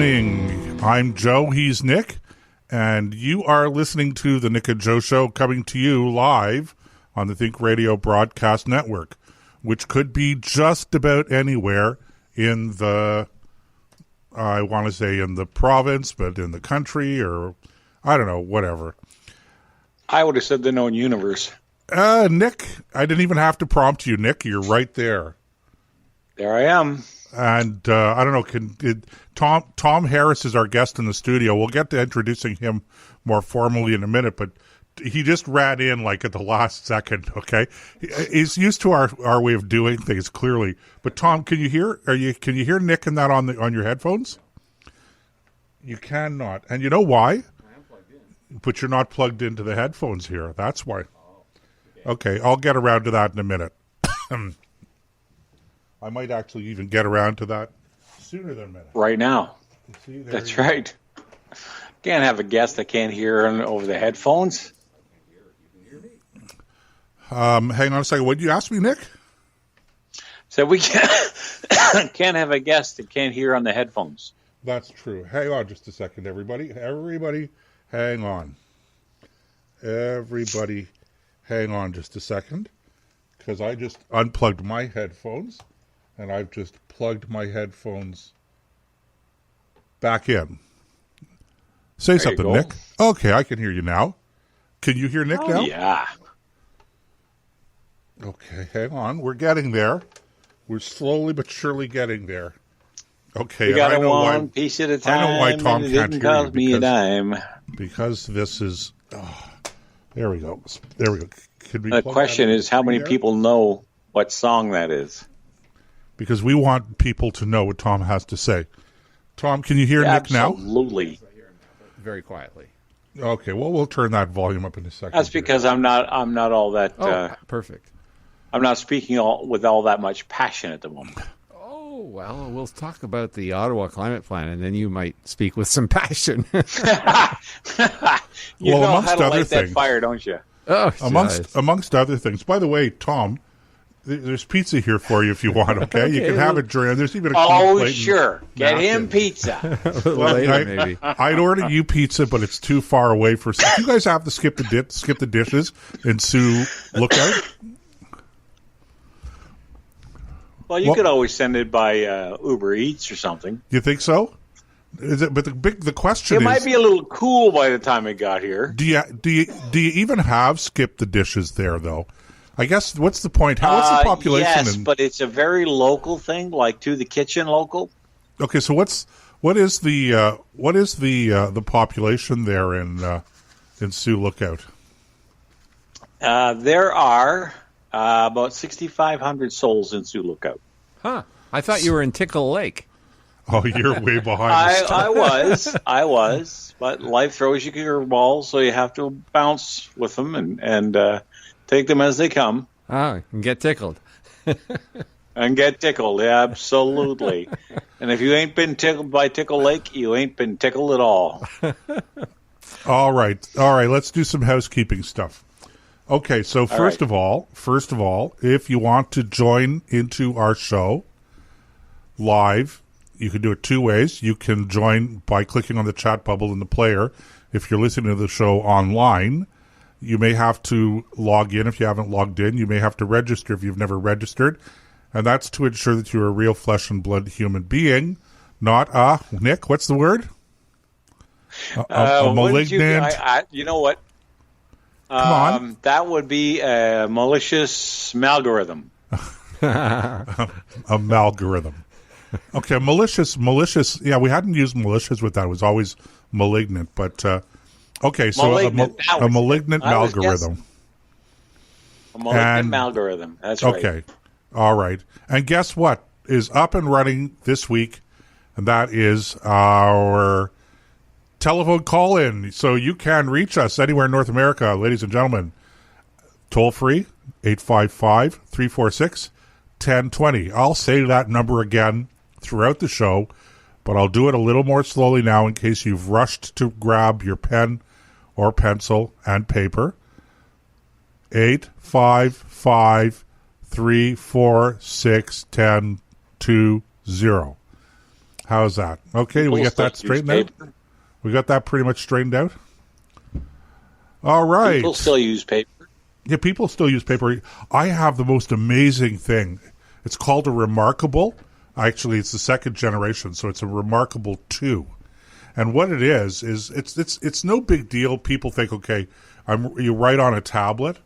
evening. I'm Joe, he's Nick, and you are listening to the Nick and Joe Show, coming to you live on the Think Radio Broadcast Network, which could be just about anywhere in the, I want to say in the province, but in the country, or I don't know, whatever. I would have said the known universe. Nick, I didn't even have to prompt you, Nick. You're right there. There I am. And I don't know, Tom Harris is our guest in the studio. We'll get to introducing him more formally in a minute, but he just ran in like at the last second, okay? He's used to our way of doing things, clearly. But Tom, can you hear Nick in that on your headphones? You cannot. And you know why? I am plugged in. But you're not plugged into the headphones here. That's why. Okay, I'll get around to that in a minute. I might actually even get around to that sooner than a minute. Right now. See, that's right. Can't have a guest that can't hear over the headphones. Hang on a second. What did you ask me, Nick? So we can't have a guest that can't hear on the headphones. That's true. Hang on just a second, everybody. Everybody, hang on. Everybody, hang on just a second. Because I just unplugged my headphones. And I've just plugged my headphones back in. Say something, Nick. Okay, I can hear you now. Can you hear Nick now? Yeah. Okay, hang on. We're getting there. We're slowly but surely getting there. Okay, we got one piece at a time. I know why Tom can't hear cost me a dime. Because this is... Oh, there we go. There we go. The question is, how many people know what song that is? Because we want people to know what Tom has to say. Tom, can you hear Nick now? Absolutely. Very quietly. Okay, well, we'll turn that volume up in a second. That's because I'm not all that... perfect. I'm not speaking with all that much passion at the moment. Oh, well, we'll talk about the Ottawa Climate Plan, and then you might speak with some passion. You know how to light that fire, don't you? Oh, amongst other things. By the way, Tom... There's pizza here for you if you want, okay? You can have it during. There's even a plate. Sure. Get him pizza. Later, maybe. I'd order you pizza, but it's too far away for... Do you guys have to skip the dishes in Sioux Lookout? Well, you could always send it by Uber Eats or something. You think so? Is it? But the question is... It might be a little cool by the time it got here. Do you even have skip the dishes there, though? I guess, what's the point? What's the population? Yes, but it's a very local thing, like to the kitchen local. Okay, so what is the population there in Sioux Lookout? There are about 6,500 souls in Sioux Lookout. Huh? I thought you were in Tickle Lake. Oh, you're way behind. I was, but life throws you curveballs, so you have to bounce with them and take them as they come. Oh, and get tickled. And get tickled, absolutely. And if you ain't been tickled by Tickle Lake, you ain't been tickled at all. All right. Let's do some housekeeping stuff. Okay, so first of all, if you want to join into our show live, you can do it two ways. You can join by clicking on the chat bubble in the player. If you're listening to the show online, you may have to log in if you haven't logged in. You may have to register if you've never registered. And that's to ensure that you're a real flesh and blood human being, not Nick, what's the word? A malignant. You know what? Come on. That would be a malicious malgorithm. A malgorithm. Okay, malicious. Yeah, we hadn't used malicious with that. It was always malignant, but... Okay, so a malignant malgorithm. A malignant malgorithm, that's right. Okay, all right. And guess what is up and running this week? And that is our telephone call-in. So you can reach us anywhere in North America, ladies and gentlemen. Toll-free, 855-346-1020. I'll say that number again throughout the show, but I'll do it a little more slowly now in case you've rushed to grab your pen or pencil and paper. 855-346-1020. How's that? Okay, we got that straightened out? We got that pretty much straightened out? All right. People still use paper. Yeah, people still use paper. I have the most amazing thing. It's called a Remarkable. Actually, it's the second generation, so it's a Remarkable 2. And what it is it's no big deal. People think, okay, you write on a tablet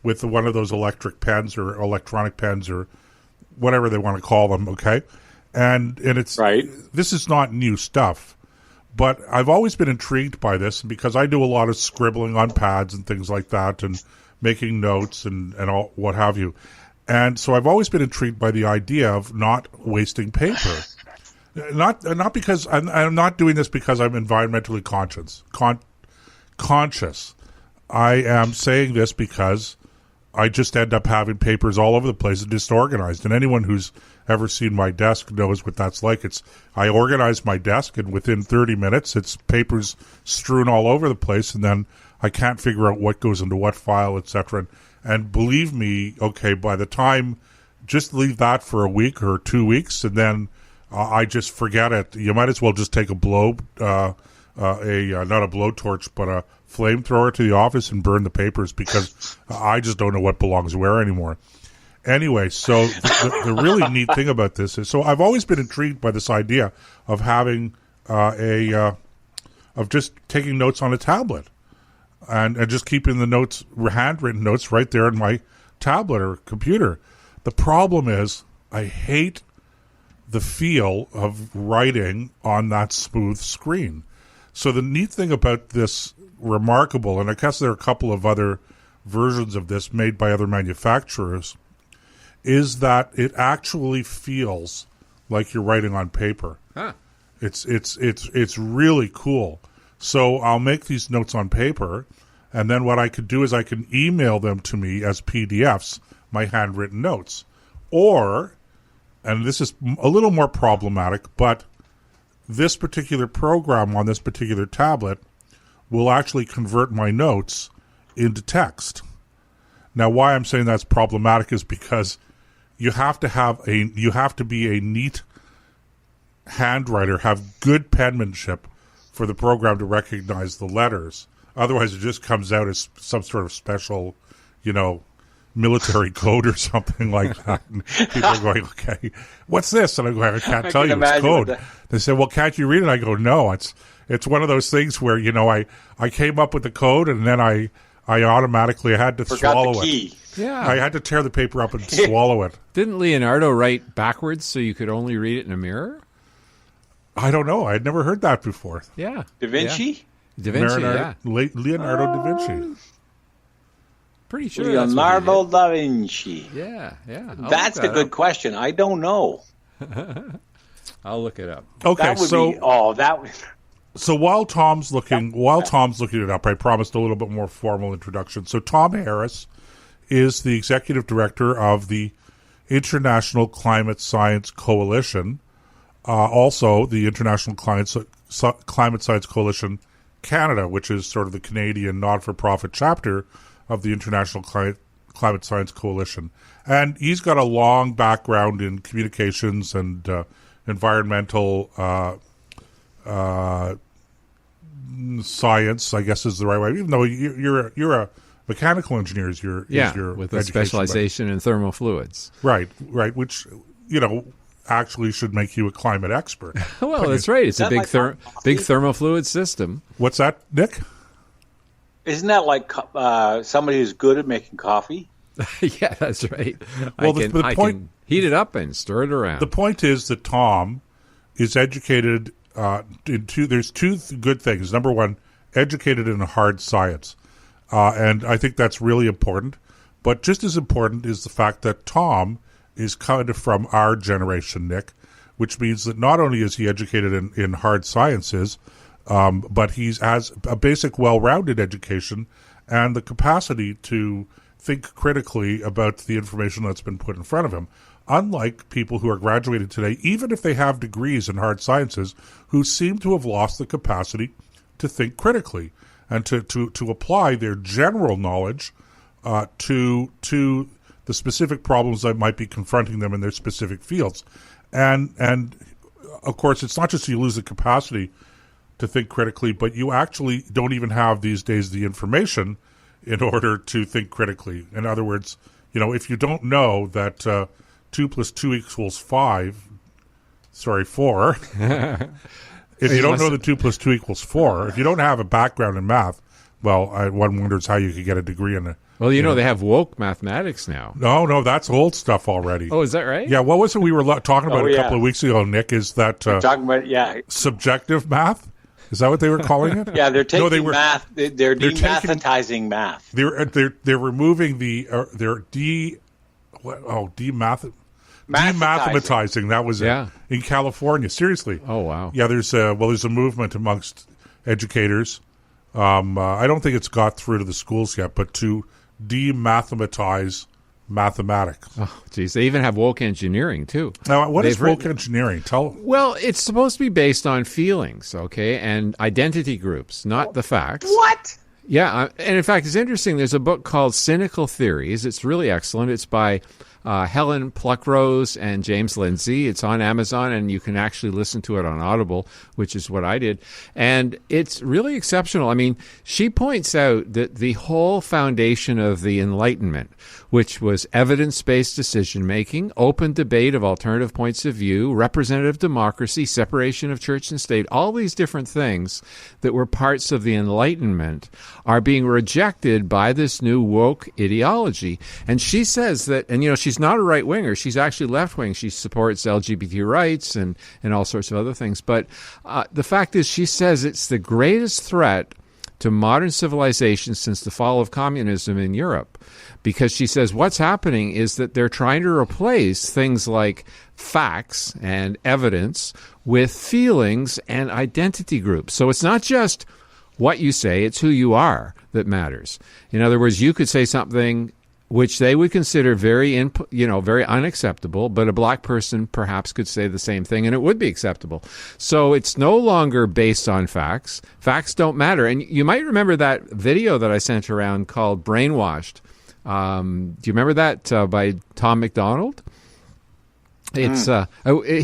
with one of those electric pens or electronic pens or whatever they want to call them, okay? And it's right. This is not new stuff, but I've always been intrigued by this because I do a lot of scribbling on pads and things like that and making notes and all, what have you. And so I've always been intrigued by the idea of not wasting paper. Not because I'm not doing this because I'm environmentally conscious. I am saying this because I just end up having papers all over the place and disorganized. And anyone who's ever seen my desk knows what that's like. I organize my desk, and within 30 minutes, it's papers strewn all over the place, and then I can't figure out what goes into what file, etc. And believe me, okay, by the time, just leave that for a week or 2 weeks, and then I just forget it. You might as well just take not a blowtorch, but a flamethrower to the office and burn the papers because I just don't know what belongs where anymore. Anyway, so the really neat thing about this is, so I've always been intrigued by this idea of having of just taking notes on a tablet and just keeping the notes, handwritten notes, right there in my tablet or computer. The problem is I hate the feel of writing on that smooth screen. So the neat thing about this Remarkable, and I guess there are a couple of other versions of this made by other manufacturers, is that it actually feels like you're writing on paper. Huh. It's really cool. So I'll make these notes on paper, and then what I could do is I can email them to me as PDFs, my handwritten notes. Or, and this is a little more problematic, but this particular program on this particular tablet will actually convert my notes into text. Now, why I'm saying that's problematic is because you have to be a neat handwriter, have good penmanship for the program to recognize the letters. Otherwise, it just comes out as some sort of special, military code or something like that. And people are going, okay, what's this? And I go, I can't tell you, it's code. They say, well, can't you read it? I go, no, it's one of those things where, I came up with the code and then I automatically had to swallow it. Yeah. I had to tear the paper up and swallow it. Didn't Leonardo write backwards so you could only read it in a mirror? I don't know. I'd never heard that before. Yeah. Da Vinci? Yeah. Da Vinci, Leonardo da Vinci. Pretty sure Leonardo da Vinci. Yeah. That's a good question. I don't know. I'll look it up. Okay, that would So while Tom's looking it up, I promised a little bit more formal introduction. So Tom Harris is the executive director of the International Climate Science Coalition, also the International Climate Science Coalition Canada, which is sort of the Canadian not-for-profit chapter of the International Climate Science Coalition. And he's got a long background in communications and environmental science, I guess is the right way. Even though you're a mechanical engineer, is your with a specialization in thermal fluids. Right, which actually should make you a climate expert. Well, that's right. It's a big big thermal fluid system. What's that, Nick? Isn't that like somebody who's good at making coffee? Yeah, that's right. Well, I can heat it up and stir it around. The point is that Tom is educated there's two good things. Number one, educated in hard science. And I think that's really important. But just as important is the fact that Tom is kind of from our generation, Nick, which means that not only is he educated in hard sciences, but he has a basic well-rounded education and the capacity to think critically about the information that's been put in front of him. Unlike people who are graduated today, even if they have degrees in hard sciences, who seem to have lost the capacity to think critically and to apply their general knowledge to the specific problems that might be confronting them in their specific fields. And of course, it's not just you lose the capacity to think critically, but you actually don't even have these days the information in order to think critically. In other words, if you don't know that 2 + 2 = 4, if you don't know that 2 + 2 = 4, if you don't have a background in math, well, one wonders how you could get a degree in it. Well, they have woke mathematics now. No, that's old stuff already. Oh, is that right? Yeah, what was it we were talking about a couple of weeks ago, Nick? Is that talking about subjective math? Is that what they were calling it? Yeah, they're taking math. They're demathematizing math. They're removing demathematizing. That was it in California. Seriously. Oh wow. Yeah, there's a movement amongst educators. I don't think it's got through to the schools yet, but to demathematize mathematics. Oh, geez. They even have woke engineering, too. Now, what is woke engineering? Well, it's supposed to be based on feelings, okay, and identity groups, not the facts. What? Yeah, and in fact, it's interesting. There's a book called Cynical Theories. It's really excellent. It's by Helen Pluckrose and James Lindsay. It's on Amazon, and you can actually listen to it on Audible, which is what I did. And it's really exceptional. I mean, she points out that the whole foundation of the Enlightenment, which was evidence-based decision-making, open debate of alternative points of view, representative democracy, separation of church and state, all these different things that were parts of the Enlightenment are being rejected by this new woke ideology. And she says that, and she's not a right-winger, she's actually left-wing. She supports LGBT rights and all sorts of other things. But the fact is, she says it's the greatest threat to modern civilization since the fall of communism in Europe. Because she says what's happening is that they're trying to replace things like facts and evidence with feelings and identity groups. So it's not just what you say, it's who you are that matters. In other words, you could say something which they would consider very unacceptable, but a black person perhaps could say the same thing and it would be acceptable. So it's no longer based on facts. Facts don't matter. And you might remember that video that I sent around called Brainwashed. Do you remember that by Tom McDonald? It's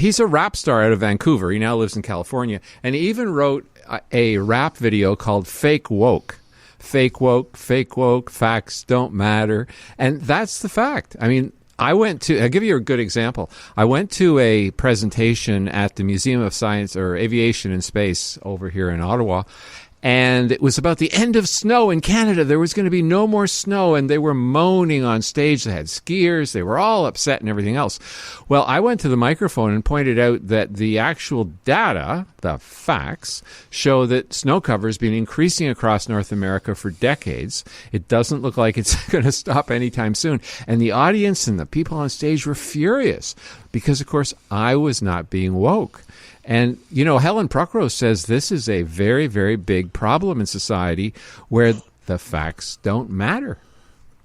he's a rap star out of Vancouver. He now lives in California. And he even wrote a rap video called Fake Woke. Fake woke, facts don't matter. And that's the fact. I mean, I'll give you a good example. I went to a presentation at the Museum of Science or Aviation and Space over here in Ottawa, and it was about the end of snow in Canada. There was going to be no more snow, and they were moaning on stage. They had skiers. They were all upset and everything else. Well, I went to the microphone and pointed out that the actual data, the facts, show that snow cover has been increasing across North America for decades. It doesn't look like it's going to stop anytime soon. And the audience and the people on stage were furious because, of course, I was not being woke. And, Helen Pluckrose says this is a very, very big problem in society where the facts don't matter.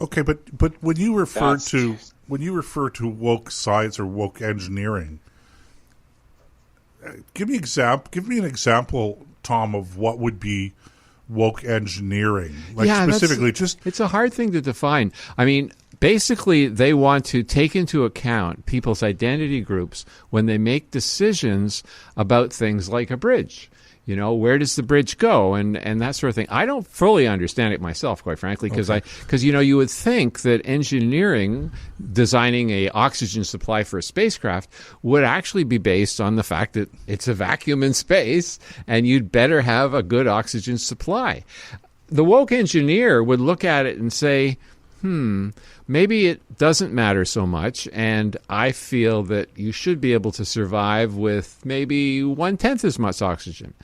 Okay, but when you refer to woke science or woke engineering, give me an example, Tom, of what would be woke engineering. Specifically, it's a hard thing to define. I mean, basically, they want to take into account people's identity groups when they make decisions about things like a bridge. Where does the bridge go and that sort of thing. I don't fully understand it myself, quite frankly, because you would think that engineering, designing a oxygen supply for a spacecraft, would actually be based on the fact that it's a vacuum in space and you'd better have a good oxygen supply. The woke engineer would look at it and say, maybe it doesn't matter so much, and I feel that you should be able to survive with maybe 1/10 as much oxygen.